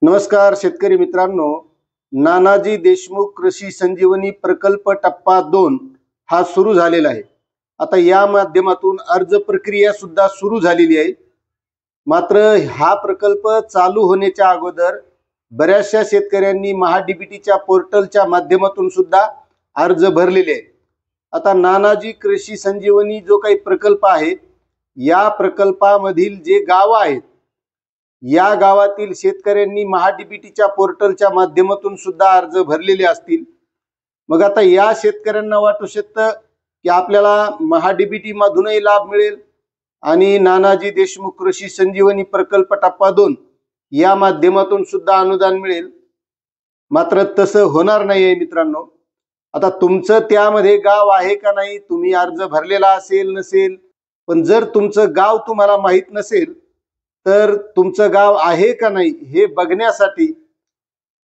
नमस्कार शेतकरी मित्रांनो, नानाजी देशमुख कृषी संजीवनी प्रकल्प टप्पा 2 हा सुरू झालेला आहे। आता या माध्यमातून अर्ज प्रक्रिया सुद्धा सुरू झालेली आहे। मात्र हा प्रकल्प चालू होण्याच्या अगोदर बऱ्याचशा शेतकऱ्यांनी महाडीबीटीच्या पोर्टलच्या माध्यमातून सुद्धा अर्ज भरलेले आहेत। आता नानाजी कृषी संजीवनी जो काही प्रकल्प आहे, या प्रकल्पामधील जे गाव आहेत, या गावातील शेतकऱ्यांनी महाडीबीटीच्या पोर्टलच्या माध्यमातून सुद्धा अर्ज भरलेले असतील। मग आता या शेतकऱ्यांना वाटू शकतं की आपल्याला महाडीबीटी मधूनही लाभ मिळेल आणि नानाजी देशमुख कृषी संजीवनी प्रकल्प टप्पा 2 या माध्यमातून सुद्धा अनुदान मिळेल। मात्र तसं होणार नाहीये मित्रांनो। आता तुमचं त्यामध्ये गाव आहे का नाही, तुम्ही अर्ज भरलेला असेल नसेल, पण जर तुमचं गाव तुम्हाला माहित नसेल तर तुमचं गाव आहे का नाही हे बघण्यासाठी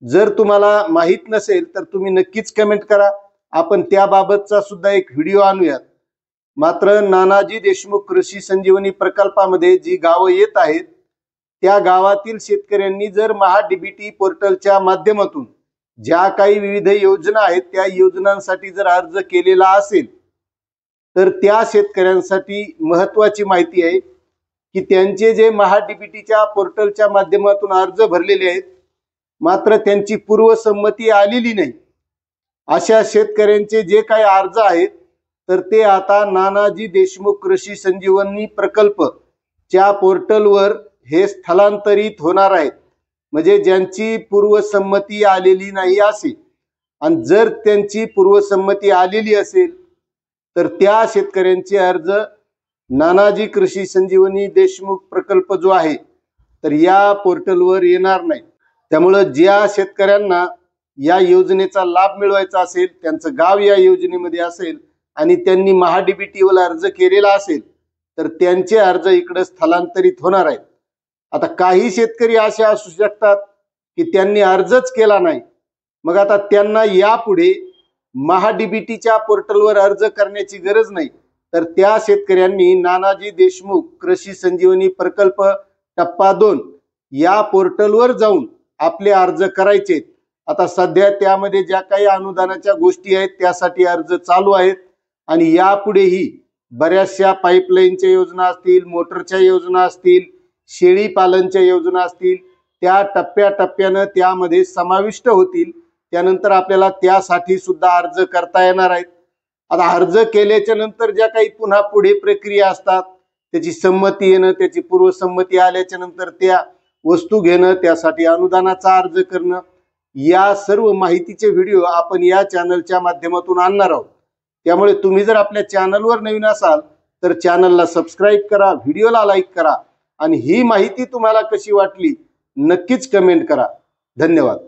जर तुम्हाला माहित नसेल तर तुम्ही नक्कीच कमेंट करा। आपण त्याबाबतचा सुद्धा एक व्हिडिओ आणूयात। मात्र नानाजी देशमुख कृषी संजीवनी प्रकल्पामध्ये जी गावं येत आहेत, त्या गावातील शेतकऱ्यांनी जर महाडीबीटी पोर्टलच्या माध्यमातून ज्या काही विविध योजना आहेत त्या योजनांसाठी जर अर्ज केलेला असेल तर त्या शेतकऱ्यांसाठी महत्त्वाची माहिती आहे की त्यांचे जे महाडीबीटीच्या पोर्टलच्या माध्यमातून अर्ज भरलेले आहेत, मात्र त्यांची पूर्वसंमती आलेली नाही, अशा शेतकऱ्यांचे जे काही अर्ज आहेत तर ते आता नानाजी देशमुख कृषी संजीवनी प्रकल्प च्या पोर्टलवर हे स्थलांतरित होणार आहेत। म्हणजे ज्यांची पूर्वसंमती आलेली नाही असे, आणि जर त्यांची पूर्वसंमती आलेली असेल तर त्या शेतकऱ्यांचे अर्ज नानाजी कृषी संजीवनी देशमुख प्रकल्प जो आहे तर या पोर्टलवर येणार नाही। त्यामुळे ज्या शेतकऱ्यांना या योजनेचा लाभ मिळवायचा असेल, त्यांचं गाव या योजनेमध्ये असेल आणि त्यांनी महाडीबीटीवर अर्ज केलेला असेल तर त्यांचे अर्ज इकडे स्थलांतरित होणार आहेत। आता काही शेतकरी असे असू शकतात की त्यांनी अर्जच केला नाही, मग आता त्यांना यापुढे महाडीबीटीच्या पोर्टलवर अर्ज करण्याची गरज नाही, तर त्या शेतकऱ्यांनी नानाजी देशमुख कृषी संजीवनी प्रकल्प टप्पा 2 या पोर्टलवर जाऊन आपले अर्ज करायचे। आता सध्या त्यामध्ये ज्या काही अनुदानाच्या गोष्टी आहेत त्यासाठी अर्ज चालू आहेत आणि यापुढेही बऱ्याचशा पाईपलाईनच्या योजना असतील, मोटरच्या योजना असतील, शेळी पालनच्या योजना असतील, त्या टप्प्याटप्प्यानं त्यामध्ये समाविष्ट होतील। त्यानंतर आपल्याला त्यासाठी सुद्धा अर्ज करता येणार आहेत। आता अर्ज केल्याच्या नंतर ज्या काही पुन्हा पुढे प्रक्रिया असतात, त्याची संमती येणं, त्याची पूर्वसंमती आल्याच्या नंतर त्या वस्तू घेणं, त्यासाठी अनुदानाचा अर्ज करणं, या सर्व माहितीचे व्हिडिओ आपण या चॅनलच्या माध्यमातून आणणार आहोत। त्यामुळे तुम्ही जर आपल्या चॅनलवर नवीन असाल तर चॅनलला सबस्क्राईब करा, व्हिडिओला लाईक करा आणि ही माहिती तुम्हाला कशी वाटली नक्कीच कमेंट करा। धन्यवाद।